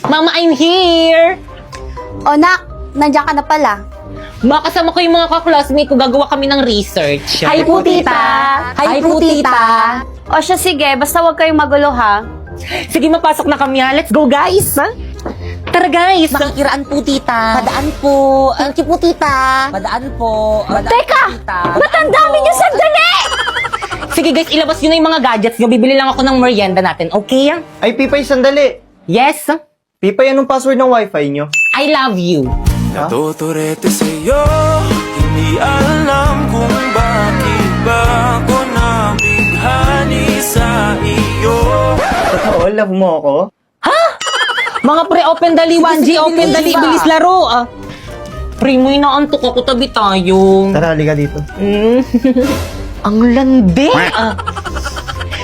Mama, I'm here! O nak, nandiyan ka na pala. Makasama ko yung mga ka-classmate ko, gagawa kami ng research. Hi po, tita! Hi po, tita! O siya, sige, basta huwag kayong magulo, ha? Sige, mapasok na kami ha. Let's go, guys! Ha? Tara, guys! Makikiraan po, tita. Padaan po. Thank you po, tita. Padaan po. Teka! Ba't ang dami niyo sandali? Sige, guys, ilabas nyo na yung mga gadgets nyo. Bibili lang ako ng merienda natin, okay? Ay, Pipay, sandali. Yes? Pipay, anong password ng wifi nyo? I love you. Natuturete sa'yo, hindi alam kung bakit ba ako nabighani sa iyo. Totoo, love mo ako? Mga pre, open dali, 1G, open dali, bilis laro. Pre, mo inaantok ako, tabi tayo. Tara, halika dito. Ang landi.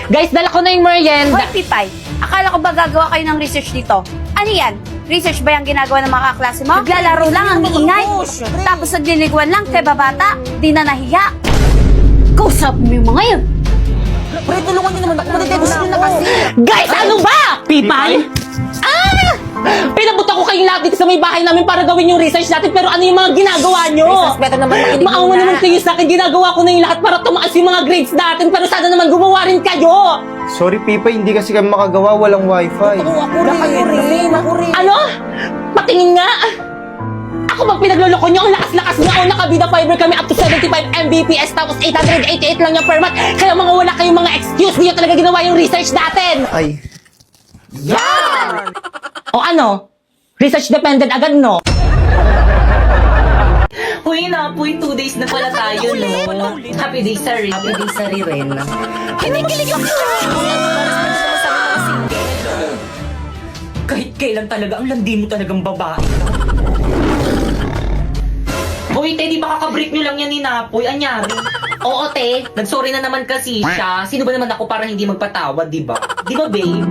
Guys, dala ko na yung merienda. Hoy, Pipay, akala ko ba gagawa kayo ng research dito? Ano yan? Research ba yung ginagawa ng mga kaklase mo? Naglalaro lang ang iingay. Tapos nagliliguan lang kay babata. Di na nahiya. Kausap mo yung mga yun. Pre, tulungan niyo naman. Matitibos niyo na kasi. Guys, ano ba? Pipay? Pinabuta ko kayong lahat dito sa may bahay namin para gawin yung research natin, pero ano yung mga ginagawa nyo? Better naman makinig Maawa muna. naman kayo sa akin, ginagawa ko na yung lahat para tumaas yung mga grades natin, pero sana naman gumawa rin kayo! Sorry, Pipay, hindi kasi kami makagawa, walang wifi. Ako rin. Ano? Patingin nga! Ako bang pinagluloko nyo? Ang lakas-lakas nga! O, nakabida fiber kami up to 75 Mbps, tapos 888 lang yung per month. Kaya mga wala kayong mga excuse, hindi nyo talaga ginawa yung research natin! Ay, Yan! O ano? Research dependent agad, no? Uy, Napoy, 2 days na pala tayo, no? Happy days sa rin. Happy day sa rin. Kinikilig ako! Kahit kailan talaga, ang landi mo talagang babae. Uy, te, di ba kakabreak nyo lang yan ni Napoy? Anyari? Oo, te. Nagsorry na naman kasi siya. Sino ba naman ako para hindi magpatawad, di ba? Di ba, babe?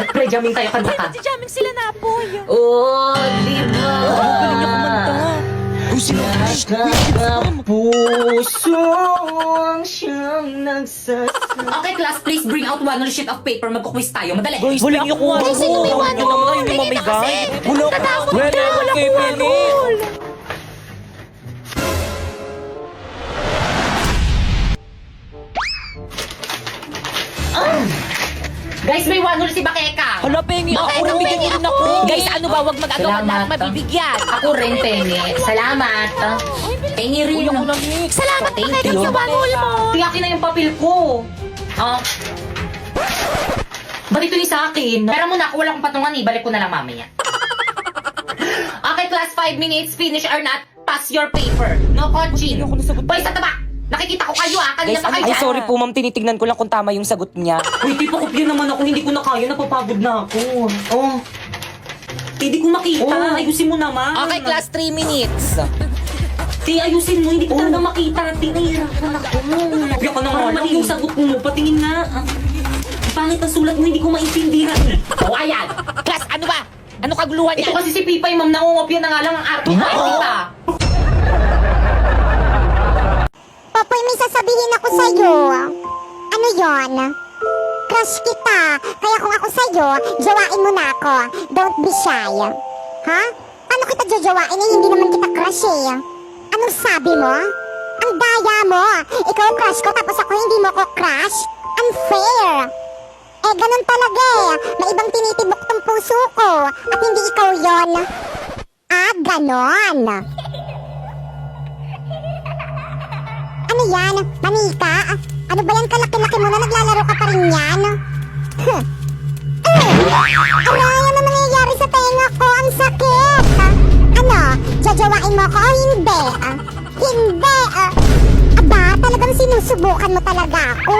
Pre, jamming tayo, kanta ka. Jamming sila na po. Oh, di ba? Galing niya kumanta. Pusong siyang nagsasama. Okay, class, please bring out one sheet of paper. Magkukwis tayo. Madali. Wala niyo ko. Sino may one? Tingin na kasi. Tatakot ka. Wala ko one. Guys, may one si Bakeka. Hala, pengi ako. Nabigyan niyo rin ako. Guys, ano ba? Huwag mag-agawan lahat mabibigyan. Ako rin, Pengi. Salamat. Pengi rin. Salamat Thank na kayo you. sa banol mo. Tiyakin na yung papel ko. Ba't ito yung sa akin? Pero muna, ako wala akong patungan eh. Balik ko na lang mamaya. Okay, class, 5 minutes. Finish or not, pass your paper. No coaching. Boy, sa taba! Nakikita ko kayo kanina Guys, pa kayo ay dyan. sorry po ma'am, tinitignan ko lang kung tama yung sagot niya. Uy, di pa kopya naman ako. Hindi ko na kaya. Napapagod na ako. Oh. Hindi ko makita. Ayusin mo naman. Okay, class 3 minutes. Ti, ayusin mo. Hindi ko talaga makita. Ti, nahihirapan ako. Kopya ka na nga lang. Yung sagot mo. Patingin nga. Pangit ang sulat mo. Hindi ko maintindihan. O, ayan. Class, ano ba? Ano kaguluhan Ito niya? kasi si Pipay, ma'am. Nangungopya na nga lang ang arte. Kita. Popoy, may sasabihin ako sa'yo. Ano yon? Crush kita. Kaya kung ako sa'yo, jowain mo na ako. Don't be shy. Ha? Paano kita jojowain eh? Hindi naman kita crush eh. Anong sabi mo? Ang daya mo. Ikaw ang crush ko tapos ako hindi mo ko crush? Unfair. Eh, ganun talaga eh. May ibang tinitibok tong puso ko. At hindi ikaw yon. Ah, ganon. Ano yan? Manika? Ano ba yan kalaki-laki mo na naglalaro ka pa rin yan? Aray, ano nangyayari sa tenga ko? Ang sakit! Ano? Jajawain mo ko o hindi? Hindi! Aba, talagang sinusubukan mo talaga ako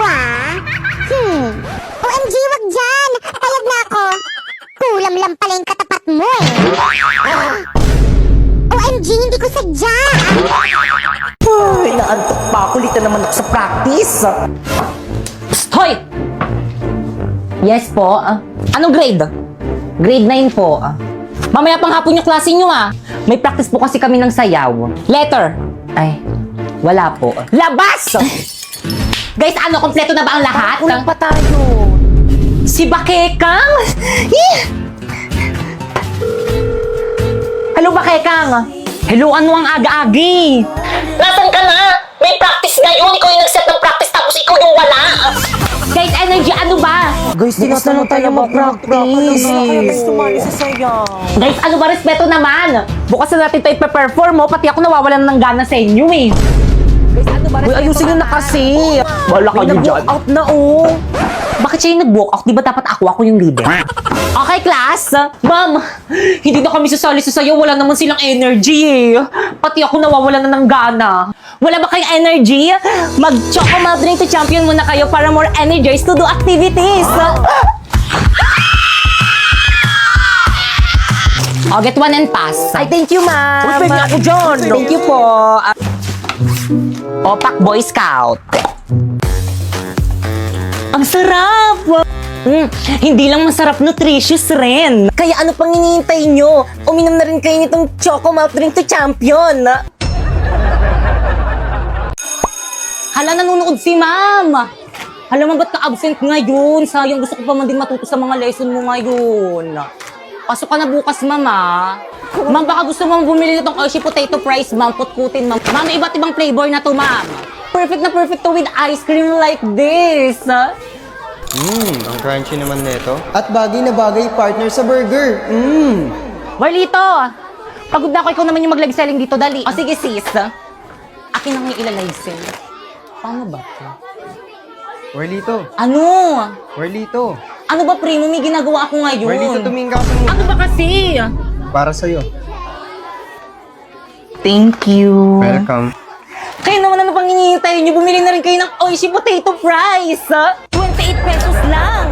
OMG, wag dyan! Payag na ako! Kulam lang pala yung katapat mo OMG, hindi ko sadya! Ay, naantok pa. Kulitan naman ako sa practice. Hoy! Yes po. Anong grade? Grade 9 po. Mamaya pang hapon yung klase nyo May practice po kasi kami ng sayaw. Letter. Ay, wala po. Labas! Guys, ano, kompleto na ba ang lahat? Kulang pa tayo. Si Bakekang? Hello, Bakekang. Hello, ano ang aga-agi? Nasaan ka na? May practice ngayon. Ikaw yung nag-set ng practice tapos ikaw yung wala. Guys, energy, ano ba? Guys, tinatanong tayo mag-practice. Sumali sa sayaw. Guys, ano ba? Respeto naman. Bukas na natin ito ipe-perform mo. Pati ako nawawalan ng gana sa inyo eh. Guys, ano ba? Uy, ayusin nyo na kasi. Wala kayo dyan. Out na oh. Bakit siya yung nag-walk out? Di ba dapat ako yung leader? Okay, class. Ma'am, hindi na kami sasali sa sayo. Wala naman silang energy eh. Pati ako nawawalan na ng gana. Wala ba kayong energy? Mag-choco malt drink to champion muna kayo para more energized to do activities. Oh, get one and pass. Ay, thank you, ma'am. Uy, pwede ako dyan. Thank you po. Opak Boy Scout. Ang sarap! Hindi lang masarap, nutritious rin. Kaya ano pang hinihintay nyo? Uminom na rin kayo nitong Choco Malt Drink to Champion. Hala, nanonood si ma'am. Hala, ba't ka-absent ngayon? Sayang, gusto ko pa man din matuto sa mga lesson mo ngayon. Pasok ka na bukas, ma'am, ah. Ma'am, baka gusto mong bumili nitong Hershey Potato Fries, ma'am. Putkutin, ma'am. Ma'am, may iba't ibang flavor na to, ma'am. Perfect na perfect to with ice cream like this. Ang crunchy naman nito. At bagay na bagay partner sa burger. Marlito, pagod na ako. Ikaw naman yung mag-live-selling dito. Dali. O sige, sis. Akin ang ilalive-sell. Paano ba? Warlito. Ano? Warlito. Ano ba, primo? May ginagawa ako ngayon. Warlito, tumingin ka kasi muna. Ano ba kasi? Para sa'yo. Thank you. Welcome. Kayo naman ano pang hinihintay nyo? Bumili na rin kayo ng Oishi Potato Fries. 28 pesos lang.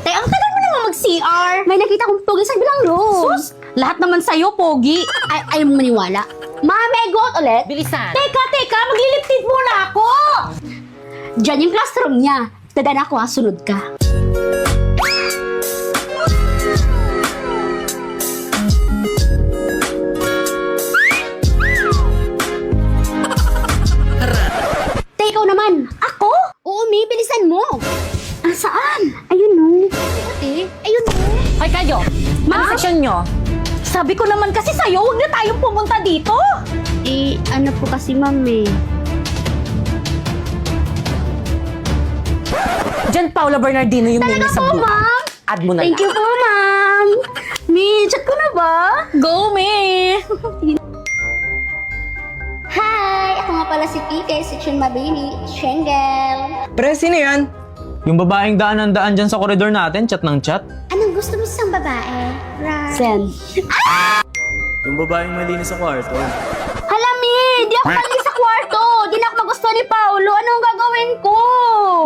Tay, ang tagal mo naman mag-CR. May nakita kong pogi sa bilang room. Sus, lahat naman sa'yo, pogi. Ayaw mong maniwala. May go out ulit? Bilisan. Teka, magliliptid muna ako. Diyan yung classroom niya. Tadaan ako, sunod ka. Ikaw naman. Ako? Oo, May, bilisan mo. Saan? Ayun no. Ayun no. Ay kayo, ano section nyo? Sabi ko naman kasi sa'yo, huwag na tayong pumunta dito. Ano po kasi, ma'am Diyan, Paula Bernardino yung name sa blue. ma'am? Add mo na Thank lang. you po, ma'am. May, chat ko na ba? Go, May. Hi! Ako nga pala si PK, si Chun Mabini, Shengel. Pre, sino yan? Yung babaeng daan dyan sa koridor natin, chat ng chat. Anong gusto mo sa isang babae? Sen. Yung babaeng malinis sa kwarto. Hala, Mi! Di ako mali sa kwarto! Di na ako magustuhan ni Paolo. Anong gagawin ko?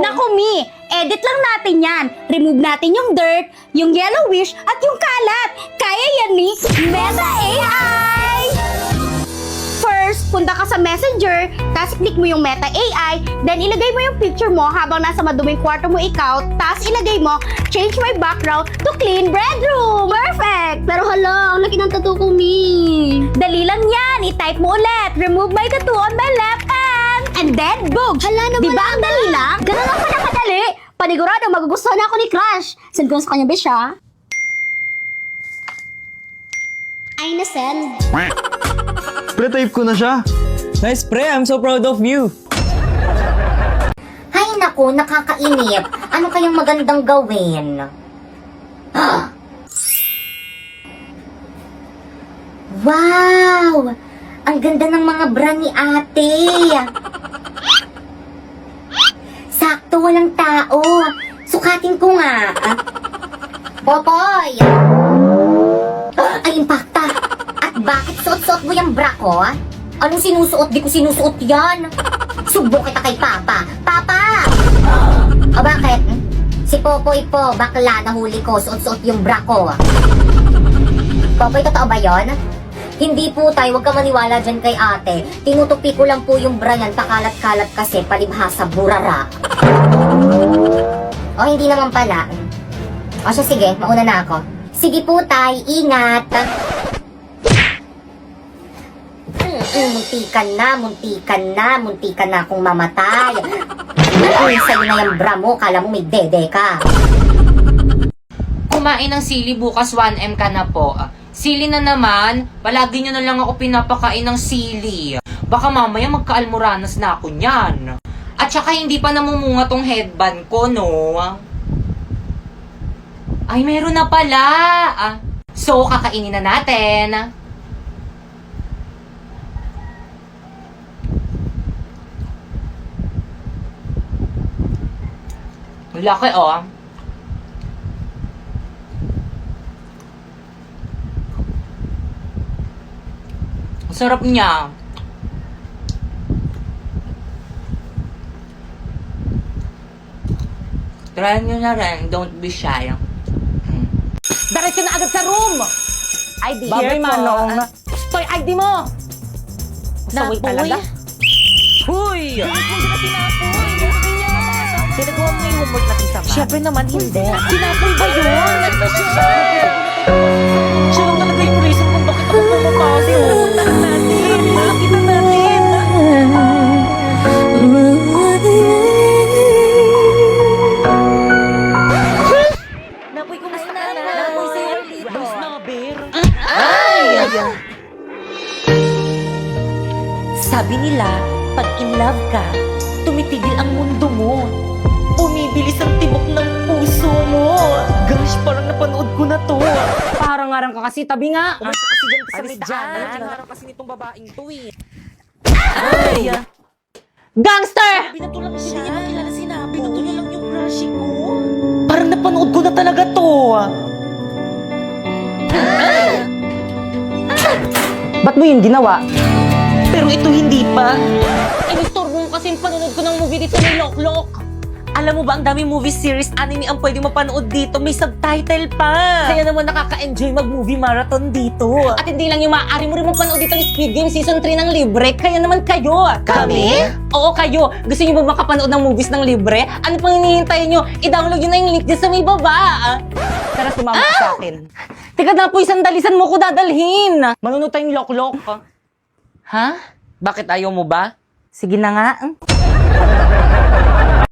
Naku, Mi! Edit lang natin yan. Remove natin yung dirt, yung yellowish, at yung kalat. Kaya yan, Mi! Meta AI! First, punta ka sa Messenger, tapos click mo yung Meta AI, then ilagay mo yung picture mo habang nasa maduming kwarto mo ikaw, tapos ilagay mo, change my background to clean bedroom. Perfect! Pero hala, ang laki ng tattoo ko, Mi. Dali lang yan. I-type mo ulit. Remove my tattoo on my left hand. And then, boom! Hala naman. Diba ang dali lang? Ganun lang pala kadali. Panigurado, magugustuhan ako ni Crush. Send ko sa kanya, Besha. Ay, na-send. Pre-type ko na siya. Nice, pre. I'm so proud of you. Hay naku, nakakainip. Ano kayang magandang gawin? Wow! Ang ganda ng mga bra ni ate. Sakto, walang tao. Sukatin ko nga. Popoy! Ay, impacta. At bakit suot-suot mo yung bra ko? Anong sinusuot? Di ko sinusuot yan. Subo kita kay Papa. Papa! O bakit? Si Popoy po, bakla, nahuli ko. Suot-suot yung bra ko. Popoy, totoo ba yon? Hindi po tayo, huwag ka maniwala dyan kay ate. Tinutupi ko lang po yung bra niyan, pakalat-kalat kasi, palibhasa, burara. O, hindi naman pala. O siya, sige, mauna na ako. Sige po, tay, ingat. Muntikan na akong mamatay. Uy, sa'yo na yung bra mo, kala mo may dede ka. Kumain ng sili bukas 1M ka na po. Sili na naman, palagi nyo na lang ako pinapakain ng sili. Baka mamaya magkaalmoranas na ako niyan. At saka hindi pa namumunga tong headband ko, no? Ay, meron na pala. So, kakainin na natin. Laki, oh. Ang sarap niya. Try nyo na rin. Don't be shy. Diretso na agad sa room! ID Baboy here po. Manong. Toy, ID mo! Masaway talaga. Huy! Pinagawa mo yung homework natin sa bahay. Siyempre naman, hindi. Sinapoy ba yun? Siya lang talaga yung reason kung bakit ako pumapasok. Puntahan natin. Nakita natin. Napoy, kumusta ka na? Napoy, sa'yo. Dos na, Bear. Sabi nila, pag in love ka, tumitigil ang mundo mo. Bumibilis ang tibok ng puso mo. Gosh, parang napanood ko na to. Parang-arang ka kasi, tabi nga. Umasa kasi dyan sa may daanan. Kinarap kasi nitong babaeng to eh. Ay! Gangster! Binato lang siya. Hindi niya makilala si Napo. Binato niya lang yung crush ko. Parang napanood ko na talaga to. Ba't mo yun ginawa? Pero ito hindi pa. Inistorbo mo kasi yung panunod ko ng movie dito ni Loklok. Alam mo ba, ang dami movie series anime ang pwede mapanood dito. May subtitle pa. Kaya naman nakaka-enjoy mag-movie marathon dito. At hindi lang yung maaari mo rin mapanood dito ni Squid Game Season 3 ng libre. Kaya naman kayo. Kami? Oo, kayo. Gusto niyo ba makapanood ng movies ng libre? Ano pang hinihintay niyo? I-download nyo na yung link dyan sa may baba. Tara, sumama ka sa akin. Teka na po, isang dalisan mo ko dadalhin. Manunod tayong Loklok. Ha? Bakit ayaw mo ba? Sige na nga.